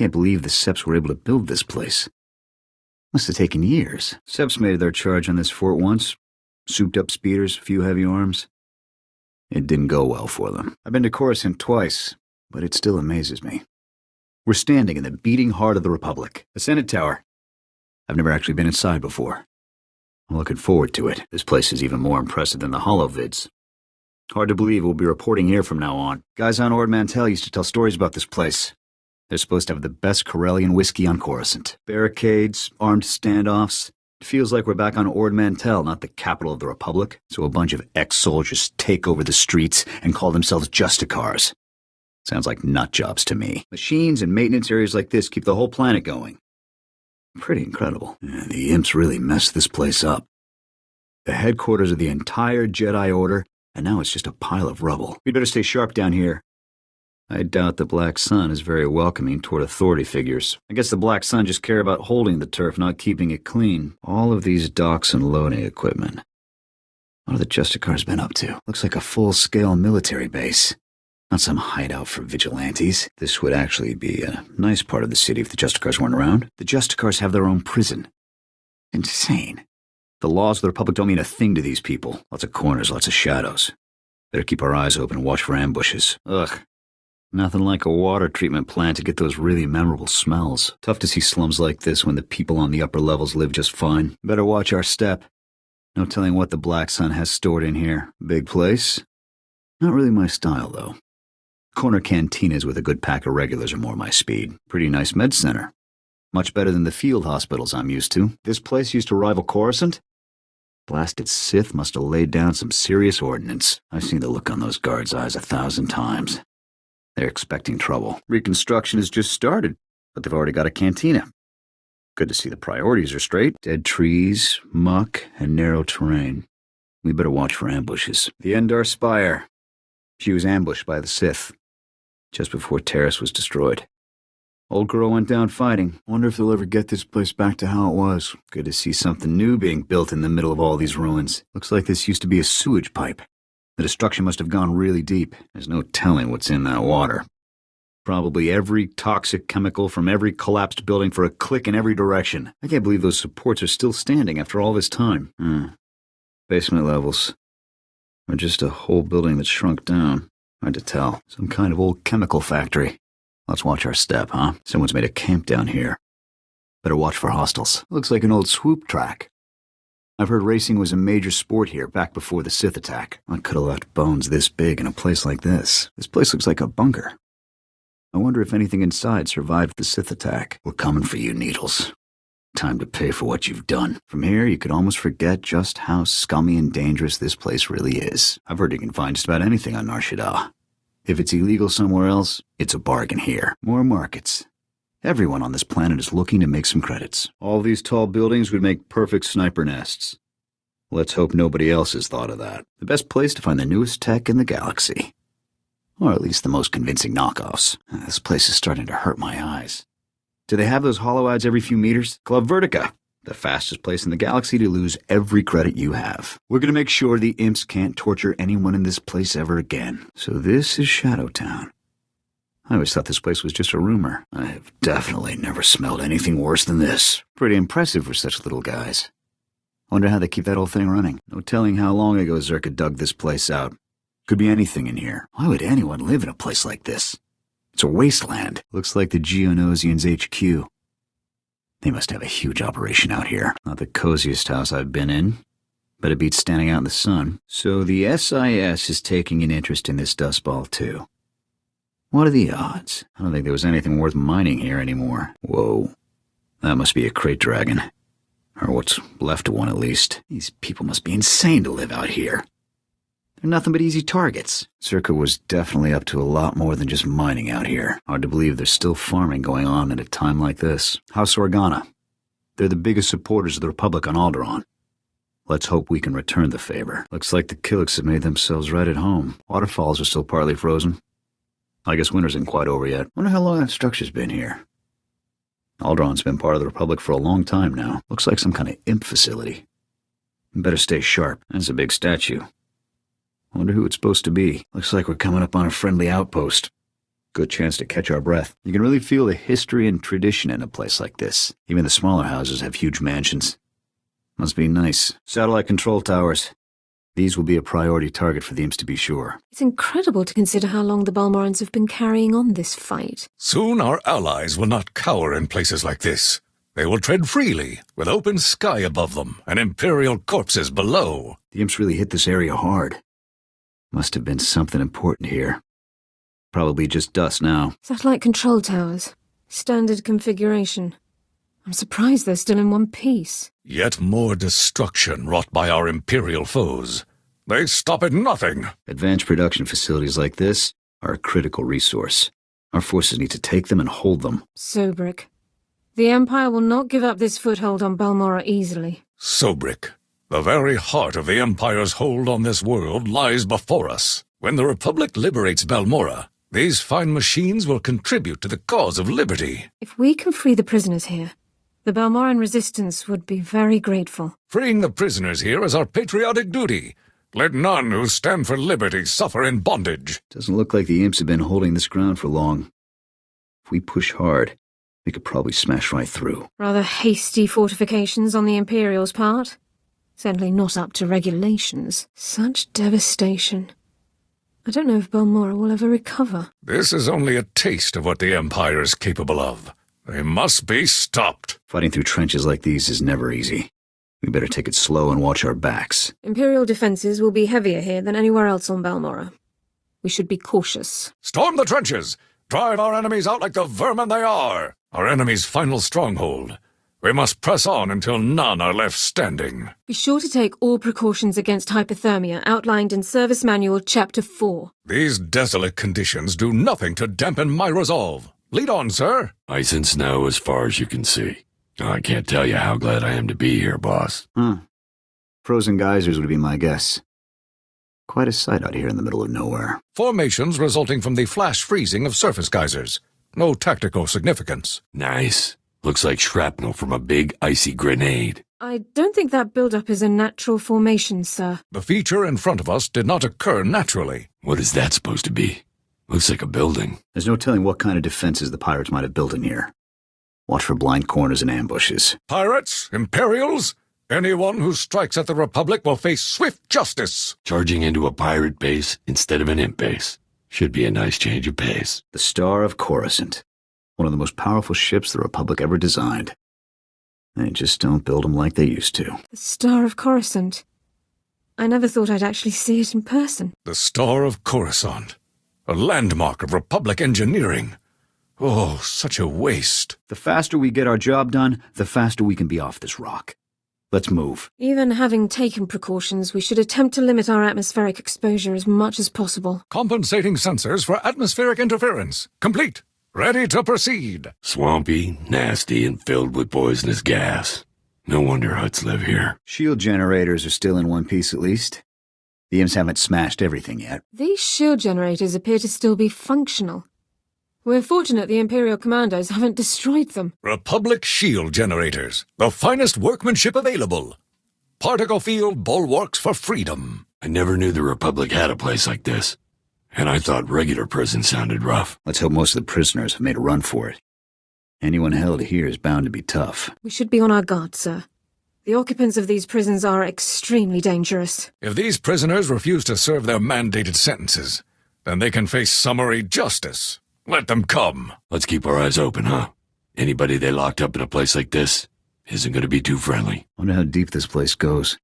can't believe the Seps were able to build this place. Must have taken years. Seps made their charge on this fort once. Souped-up speeders, a few heavy arms. It didn't go well for them. I've been to Coruscant twice, but it still amazes me. We're standing in the beating heart of the Republic, the Senate Tower. I've never actually been inside before. I'm looking forward to it. This place is even more impressive than the holovids. Hard to believe we'll be reporting here from now on. Guys on Ord Mantell used to tell stories about this place. They're supposed to have the best Corellian whiskey on Coruscant. Barricades, armed standoffs. It feels like we're back on Ord Mantell, not the capital of the Republic. So a bunch of ex-soldiers take over the streets and call themselves Justicars. Sounds like nut jobs to me. Machines and maintenance areas like this keep the whole planet going. Pretty incredible. Yeah, the imps really messed this place up. The headquarters of the entire Jedi Order, and now it's just a pile of rubble. We'd better stay sharp down here. I doubt the Black Sun is very welcoming toward authority figures. I guess the Black Sun just care about holding the turf, not keeping it clean. All of these docks and loading equipment. What have the Justicars been up to? Looks like a full-scale military base. Not some hideout for vigilantes. This would actually be a nice part of the city if the Justicars weren't around. The Justicars have their own prison. Insane. The laws of the Republic don't mean a thing to these people. Lots of corners, lots of shadows. Better keep our eyes open and watch for ambushes. Ugh. Nothing like a water treatment plant to get those really memorable smells. Tough to see slums like this when the people on the upper levels live just fine. Better watch our step. No telling what the Black Sun has stored in here. Big place? Not really my style, though. Corner cantinas with a good pack of regulars are more my speed. Pretty nice med center. Much better than the field hospitals I'm used to. This place used to rival Coruscant? Blasted Sith must have laid down some serious ordnance. I've seen the look on those guards' eyes 1,000 times. They're expecting trouble. Reconstruction has just started, but they've already got a cantina. Good to see the priorities are straight. Dead trees, muck, and narrow terrain. We better watch for ambushes. The Endar Spire. She was ambushed by the Sith, just before Terrace was destroyed. Old girl went down fighting. Wonder if they'll ever get this place back to how it was. Good to see something new being built in the middle of all these ruins. Looks like this used to be a sewage pipe. The destruction must have gone really deep. There's no telling what's in that water. Probably every toxic chemical from every collapsed building for a click in every direction. I can't believe those supports are still standing after all this time. Basement levels. Or just a whole building that's shrunk down. Hard to tell. Some kind of old chemical factory. Let's watch our step, huh? Someone's made a camp down here. Better watch for hostiles. Looks like an old swoop track. I've heard racing was a major sport here back before the Sith attack. I could have left bones this big in a place like this. This place looks like a bunker. I wonder if anything inside survived the Sith attack. We're coming for you, Needles. Time to pay for what you've done. From here, you could almost forget just how scummy and dangerous this place really is. I've heard you can find just about anything on Nar Shaddaa. If it's illegal somewhere else, it's a bargain here. More markets. Everyone on this planet is looking to make some credits. All these tall buildings would make perfect sniper nests. Let's hope nobody else has thought of that. The best place to find the newest tech in the galaxy. Or at least the most convincing knockoffs. This place is starting to hurt my eyes. Do they have those hollow-ads every few meters? Club Vertica, the fastest place in the galaxy to lose every credit you have. We're gonna make sure the imps can't torture anyone in this place ever again. So this is Shadowtown. I always thought this place was just a rumor. I have definitely never smelled anything worse than this. Pretty impressive for such little guys. Wonder how they keep that whole thing running. No telling how long ago Zerka dug this place out. Could be anything in here. Why would anyone live in a place like this? It's a wasteland. Looks like the Geonosians HQ. They must have a huge operation out here. Not the coziest house I've been in, but it beats standing out in the sun. So the SIS is taking an interest in this dust ball too. What are the odds? I don't think there was anything worth mining here anymore. Whoa. That must be a crate dragon. Or what's left of one at least. These people must be insane to live out here. They're nothing but easy targets. Zerka was definitely up to a lot more than just mining out here. Hard to believe there's still farming going on at a time like this. House Organa. They're the biggest supporters of the Republic on Alderaan. Let's hope we can return the favor. Looks like the Killiks have made themselves right at home. Waterfalls are still partly frozen. I guess winter's isn't quite over yet. Wonder how long that structure's been here. Alderaan's been part of the Republic for a long time now. Looks like some kind of imp facility. Better stay sharp. That's a big statue. Wonder who it's supposed to be. Looks like we're coming up on a friendly outpost. Good chance to catch our breath. You can really feel the history and tradition in a place like this. Even the smaller houses have huge mansions. Must be nice. Satellite control towers. These will be a priority target for the imps, to be sure. It's incredible to consider how long the Balmorans have been carrying on this fight. Soon our allies will not cower in places like this. They will tread freely, with open sky above them and Imperial corpses below. The imps really hit this area hard. Must have been something important here. Probably just dust now. Satellite control towers. Standard configuration. I'm surprised they're still in one piece. Yet more destruction wrought by our Imperial foes. They stop at nothing. Advanced production facilities like this are a critical resource. Our forces need to take them and hold them. Sobrik. The Empire will not give up this foothold on Balmora easily. Sobrik. The very heart of the Empire's hold on this world lies before us. When the Republic liberates Balmora, these fine machines will contribute to the cause of liberty. If we can free the prisoners here, the Balmoran resistance would be very grateful. Freeing the prisoners here is our patriotic duty. Let none who stand for liberty suffer in bondage. Doesn't look like the imps have been holding this ground for long. If we push hard, we could probably smash right through. Rather hasty fortifications on the Imperial's part. Certainly not up to regulations. Such devastation. I don't know if Balmora will ever recover. This is only a taste of what the Empire is capable of. They must be stopped. Fighting through trenches like these is never easy. We better take it slow and watch our backs. Imperial defenses will be heavier here than anywhere else on Balmora. We should be cautious. Storm the trenches! Drive our enemies out like the vermin they are! Our enemy's final stronghold. We must press on until none are left standing. Be sure to take all precautions against hypothermia outlined in Service Manual Chapter 4. These desolate conditions do nothing to dampen my resolve. Lead on, sir. Ice and snow as far as you can see. I can't tell you how glad I am to be here, boss. Frozen geysers would be my guess. Quite a sight out here in the middle of nowhere. Formations resulting from the flash freezing of surface geysers. No tactical significance. Nice. Looks like shrapnel from a big icy grenade. I don't think that buildup is a natural formation, sir. The feature in front of us did not occur naturally. What is that supposed to be? Looks like a building. There's no telling what kind of defenses the pirates might have built in here. Watch for blind corners and ambushes. Pirates? Imperials? Anyone who strikes at the Republic will face swift justice. Charging into a pirate base instead of an imp base. Should be a nice change of pace. The Star of Coruscant. One of the most powerful ships the Republic ever designed. They just don't build them like they used to. The Star of Coruscant. I never thought I'd actually see it in person. The Star of Coruscant. A landmark of Republic engineering. Oh, such a waste. The faster we get our job done, the faster we can be off this rock. Let's move. Even having taken precautions, we should attempt to limit our atmospheric exposure as much as possible. Compensating sensors for atmospheric interference. Complete. Ready to proceed. Swampy, nasty, and filled with poisonous gas. No wonder Hutts live here. Shield generators are still in one piece at least. The imps haven't smashed everything yet. These shield generators appear to still be functional. We're fortunate the Imperial commandos haven't destroyed them. Republic shield generators. The finest workmanship available. Particle field bulwarks for freedom. I never knew the Republic had a place like this. And I thought regular prison sounded rough. Let's hope most of the prisoners have made a run for it. Anyone held here is bound to be tough. We should be on our guard, sir. The occupants of these prisons are extremely dangerous. If these prisoners refuse to serve their mandated sentences, then they can face summary justice. Let them come. Let's keep our eyes open, huh? Anybody they locked up in a place like this isn't going to be too friendly. Wonder how deep this place goes.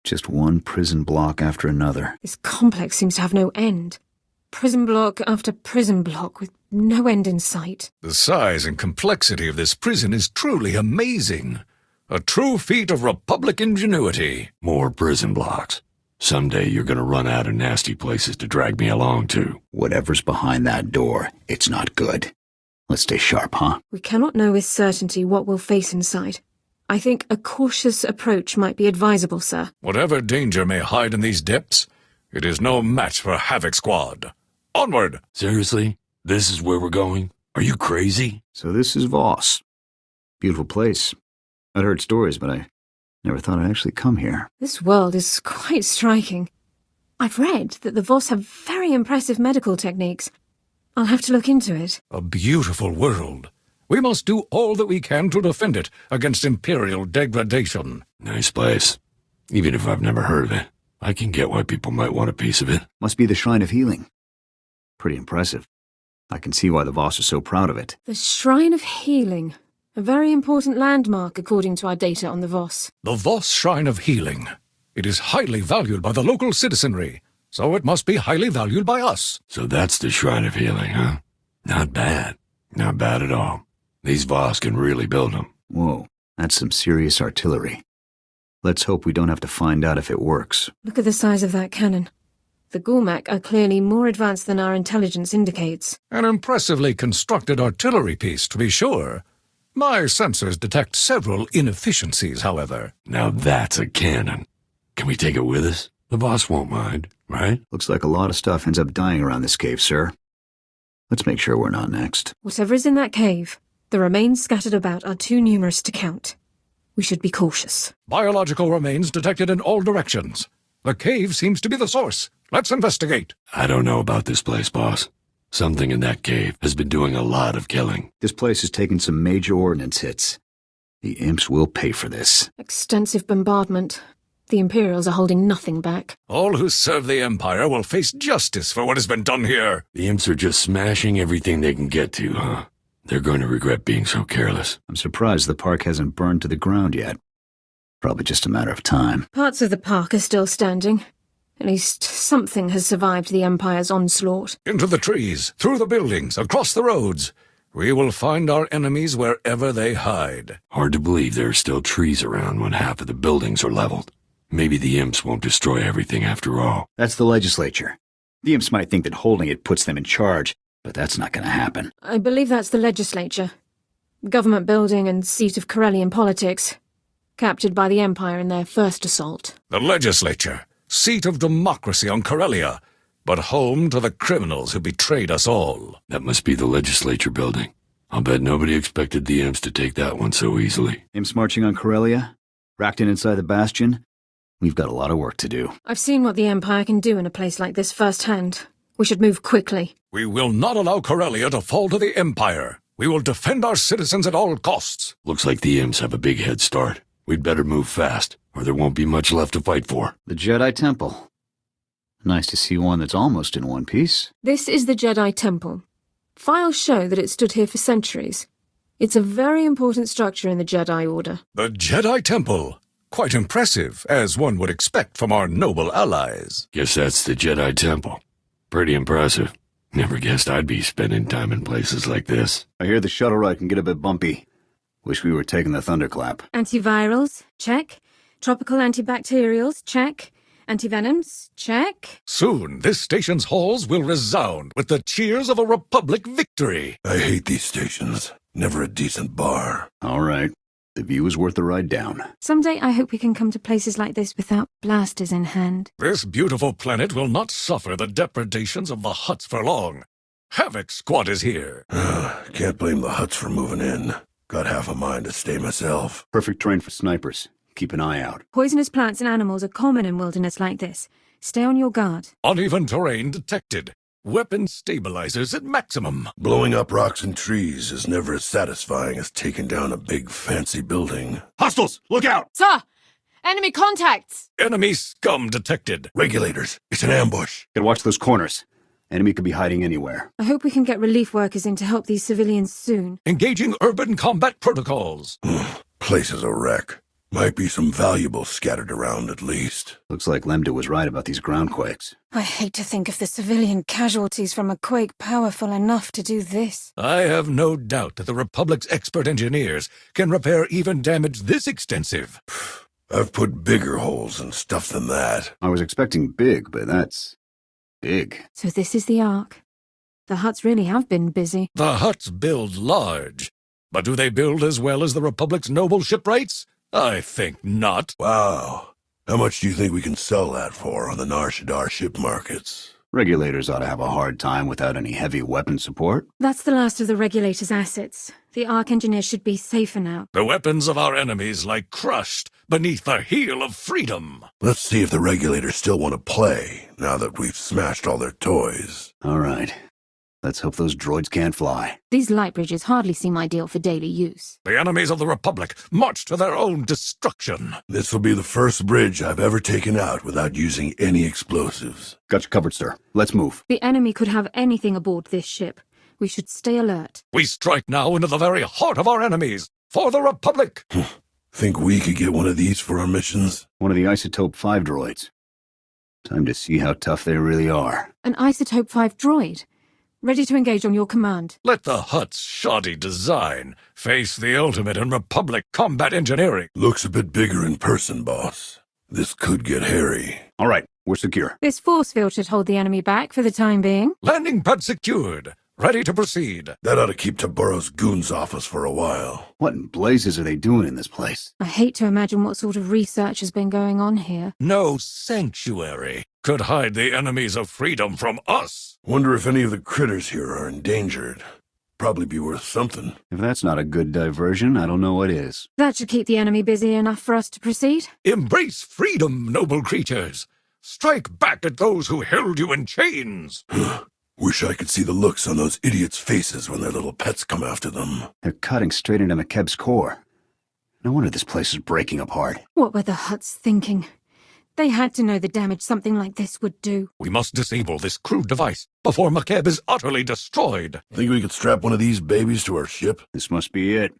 Just one prison block after another. This complex seems to have no end. Prison block after prison block with no end in sight. The size and complexity of this prison is truly amazing. A true feat of Republic ingenuity. More prison blocks. Someday you're going to run out of nasty places to drag me along to. Whatever's behind that door, it's not good. Let's stay sharp, huh? We cannot know with certainty what we'll face inside. I think a cautious approach might be advisable, sir. Whatever danger may hide in these depths, it is no match for Havoc Squad. Onward! Seriously? This is where we're going? Are you crazy? So this is Voss. Beautiful place. I'd heard stories, but I never thought I'd actually come here. This world is quite striking. I've read that the Voss have very impressive medical techniques, I'll have to look into it. A beautiful world. We must do all that we can to defend it against Imperial degradation. Nice place. Even if I've never heard of it, I can get why people might want a piece of it. Must be the Shrine of Healing. Pretty impressive. I can see why the Voss are so proud of it. The Shrine of Healing. A very important landmark according to our data on the Voss. The Voss Shrine of Healing. It is highly valued by the local citizenry, so it must be highly valued by us. So that's the Shrine of Healing, huh? Not bad. Not bad at all. These Voss can really build them. Whoa, that's some serious artillery. Let's hope we don't have to find out if it works. Look at the size of that cannon. The Gulmak are clearly more advanced than our intelligence indicates. An impressively constructed artillery piece, to be sure. My sensors detect several inefficiencies, however. Now that's a cannon. Can we take it with us? The boss won't mind, right? Looks like a lot of stuff ends up dying around this cave, sir. Let's make sure we're not next. Whatever is in that cave, the remains scattered about are too numerous to count. We should be cautious. Biological remains detected in all directions. The cave seems to be the source. Let's investigate. I don't know about this place, boss. Something in that cave has been doing a lot of killing. This place has taken some major ordnance hits. The imps will pay for this. Extensive bombardment. The Imperials are holding nothing back. All who serve the Empire will face justice for what has been done here. The imps are just smashing everything they can get to, huh? They're going to regret being so careless. I'm surprised the park hasn't burned to the ground yet. Probably just a matter of time. Parts of the park are still standing. At least something has survived the Empire's onslaught. Into the trees, through the buildings, across the roads. We will find our enemies wherever they hide. Hard to believe there are still trees around when half of the buildings are leveled. Maybe the imps won't destroy everything after all. That's the legislature. The imps might think that holding it puts them in charge, but that's not going to happen. I believe that's the legislature. Government building and seat of Corellian politics. Captured by the Empire in their first assault. The legislature, seat of democracy on Corellia, but home to the criminals who betrayed us all. That must be the legislature building. I'll bet nobody expected the imps to take that one so easily. Imps marching on Corellia? Racked in inside the bastion? We've got a lot of work to do. I've seen what the Empire can do in a place like this firsthand. We should move quickly. We will not allow Corellia to fall to the Empire. We will defend our citizens at all costs. Looks like the imps have a big head start. We'd better move fast, or there won't be much left to fight for. The Jedi Temple. Nice to see one that's almost in one piece. This is the Jedi Temple. Files show that it stood here for centuries. It's a very important structure in the Jedi Order. The Jedi Temple. Quite impressive, as one would expect from our noble allies. Guess that's the Jedi Temple. Pretty impressive. Never guessed I'd be spending time in places like this. I hear the shuttle ride can get a bit bumpy. Wish we were taking the thunderclap. Antivirals, check. Tropical antibacterials, check. Antivenoms, check. Soon, this station's halls will resound with the cheers of a Republic victory. I hate these stations. Never a decent bar. All right. The view is worth the ride down. Someday I hope we can come to places like this without blasters in hand. This beautiful planet will not suffer the depredations of the Hutts for long. Havoc Squad is here. Can't blame the Hutts for moving in. Got half a mind to stay myself. Perfect terrain for snipers. Keep an eye out. Poisonous plants and animals are common in wilderness like this. Stay on your guard. Uneven terrain detected. Weapon stabilizers at maximum. Blowing up rocks and trees is never as satisfying as taking down a big fancy building. Hostiles! Look out! Sir! Enemy contacts! Enemy scum detected. Regulators, it's an ambush. Gotta watch those corners. Enemy could be hiding anywhere. I hope we can get relief workers in to help these civilians soon. Engaging urban combat protocols. Place is a wreck. Might be some valuables scattered around at least. Looks like Lemda was right about these ground quakes. I hate to think of the civilian casualties from a quake powerful enough to do this. I have no doubt that the Republic's expert engineers can repair even damage this extensive. I've put bigger holes in stuff than that. I was expecting big, but that's big. So this is the Ark. The Hutts really have been busy. The Hutts build large. But do they build as well as the Republic's noble shipwrights? I think not. Wow. How much do you think we can sell that for on the Nar Shaddaa ship markets? Regulators ought to have a hard time without any heavy weapon support. That's the last of the Regulator's assets. The Ark engineers should be safer now. The weapons of our enemies lie crushed beneath the heel of freedom. Let's see if the Regulators still want to play, now that we've smashed all their toys. All right. Let's hope those droids can't fly. These light bridges hardly seem ideal for daily use. The enemies of the Republic march to their own destruction. This will be the first bridge I've ever taken out without using any explosives. Got you covered, sir. Let's move. The enemy could have anything aboard this ship. We should stay alert. We strike now into the very heart of our enemies. For the Republic! Think we could get one of these for our missions? One of the Isotope 5 droids. Time to see how tough they really are. An Isotope 5 droid? Ready to engage on your command. Let the Hutt's shoddy design face the ultimate in Republic combat engineering. Looks a bit bigger in person, boss. This could get hairy. All right, we're secure. This force field should hold the enemy back for the time being. Landing pad secured. Ready to proceed. That ought to keep Taburo's goons off us for a while. What in blazes are they doing in this place? I hate to imagine what sort of research has been going on here. No sanctuary could hide the enemies of freedom from us. Wonder if any of the critters here are endangered. Probably be worth something. If that's not a good diversion, I don't know what is. That should keep the enemy busy enough for us to proceed. Embrace freedom, noble creatures. Strike back at those who held you in chains. Wish I could see the looks on those idiots' faces when their little pets come after them. They're cutting straight into McKeb's core. No wonder this place is breaking apart. What were the Hutts thinking? They had to know the damage something like this would do. We must disable this crude device before McKeb is utterly destroyed. Think we could strap one of these babies to our ship? This must be it.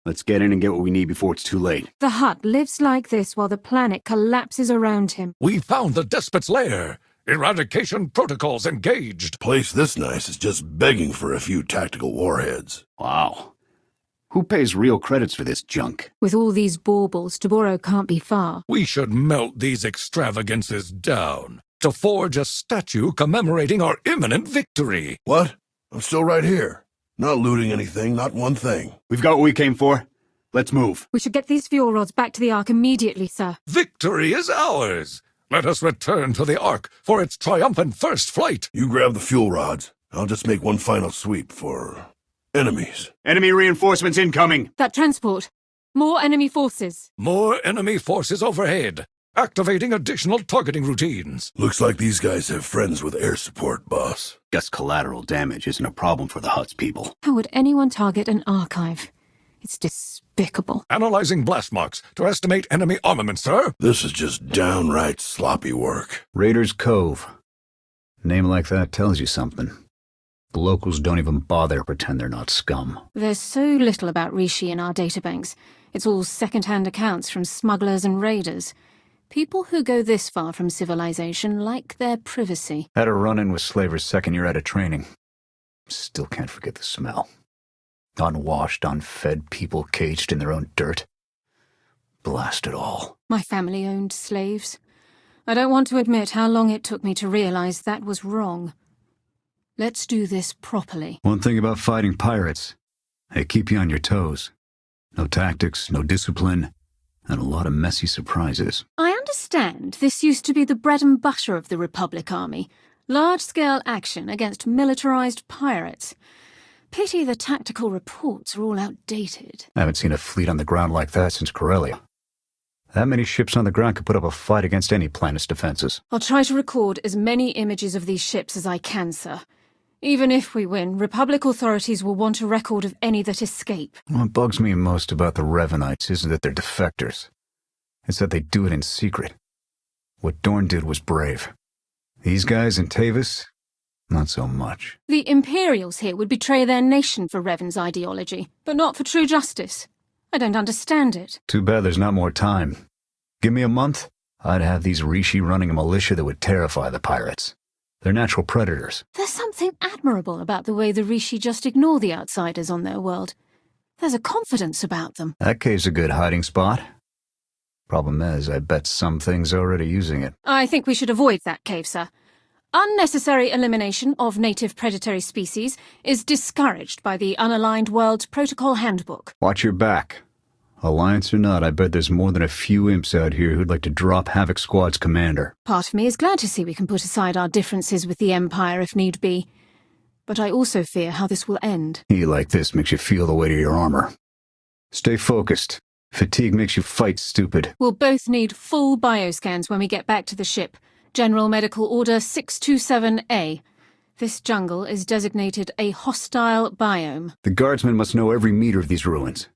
Let's get in and get what we need before it's too late. The Hutt lives like this while the planet collapses around him. We found the despot's lair. Eradication protocols engaged. Place this nice is just begging for a few tactical warheads. Wow. Who pays real credits for this junk? With all these baubles, Taburo can't be far. We should melt these extravagances down to forge a statue commemorating our imminent victory. What? I'm still right here. Not looting anything, not one thing. We've got what we came for. Let's move. We should get these fuel rods back to the Ark immediately, sir. Victory is ours. Let us return to the Ark for its triumphant first flight. You grab the fuel rods. I'll just make one final sweep for enemies. Enemy reinforcements incoming. That transport. More enemy forces. More enemy forces overhead. Activating additional targeting routines. Looks like these guys have friends with air support, boss. Guess collateral damage isn't a problem for the Hutt's people. How would anyone target an archive? It's despicable. Analyzing blast marks to estimate enemy armament, sir. This is just downright sloppy work. Raiders Cove. Name like that tells you something. The locals don't even bother to pretend they're not scum. There's so little about Rishi in our databanks. It's all second-hand accounts from smugglers and raiders. People who go this far from civilization like their privacy. Had a run-in with slavers second year out of training. Still can't forget the smell. Unwashed, unfed people caged in their own dirt. Blast it all. My family owned slaves. I don't want to admit how long it took me to realize that was wrong. Let's do this properly. One thing about fighting pirates, they keep you on your toes. No tactics, no discipline, and a lot of messy surprises. I understand this used to be the bread and butter of the Republic Army. Large-scale action against militarized pirates. Pity the tactical reports are all outdated. I haven't seen a fleet on the ground like that since Corellia. That many ships on the ground could put up a fight against any planet's defenses. I'll try to record as many images of these ships as I can, sir. Even if we win, Republic authorities will want a record of any that escape. What bugs me most about the Revenites isn't that they're defectors. It's that they do it in secret. What Dorn did was brave. These guys in Tavis, not so much. The Imperials here would betray their nation for Revan's ideology, but not for true justice. I don't understand it. Too bad there's not more time. Give me a month, I'd have these Rishi running a militia that would terrify the pirates. They're natural predators. There's something admirable about the way the Rishi just ignore the outsiders on their world. There's a confidence about them. That cave's a good hiding spot. Problem is, I bet some things are already using it. I think we should avoid that cave, sir. Unnecessary elimination of native predatory species is discouraged by the Unaligned World Protocol Handbook. Watch your back. Alliance or not, I bet there's more than a few imps out here who'd like to drop Havoc Squad's commander. Part of me is glad to see we can put aside our differences with the Empire if need be. But I also fear how this will end. Heat like this makes you feel the weight of your armor. Stay focused. Fatigue makes you fight stupid. We'll both need full bioscans when we get back to the ship. General Medical Order 627A. This jungle is designated a hostile biome. The guardsmen must know every meter of these ruins.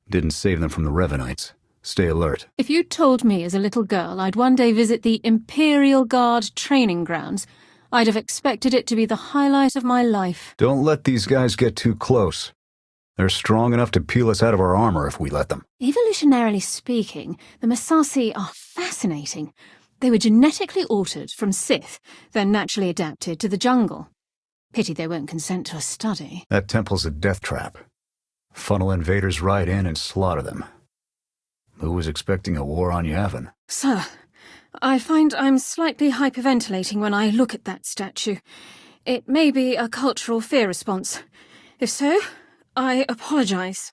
Didn't save them from the Revenites. Stay alert. If you'd told me as a little girl I'd one day visit the Imperial Guard training grounds, I'd have expected it to be the highlight of my life. Don't let these guys get too close. They're strong enough to peel us out of our armor if we let them. Evolutionarily speaking, the Massassi are fascinating. They were genetically altered from Sith, then naturally adapted to the jungle. Pity they won't consent to a study. That temple's a death trap. Funnel invaders right in and slaughter them. Who was expecting a war on Yavin? Sir, I find I'm slightly hyperventilating when I look at that statue. It may be a cultural fear response. If so, I apologize.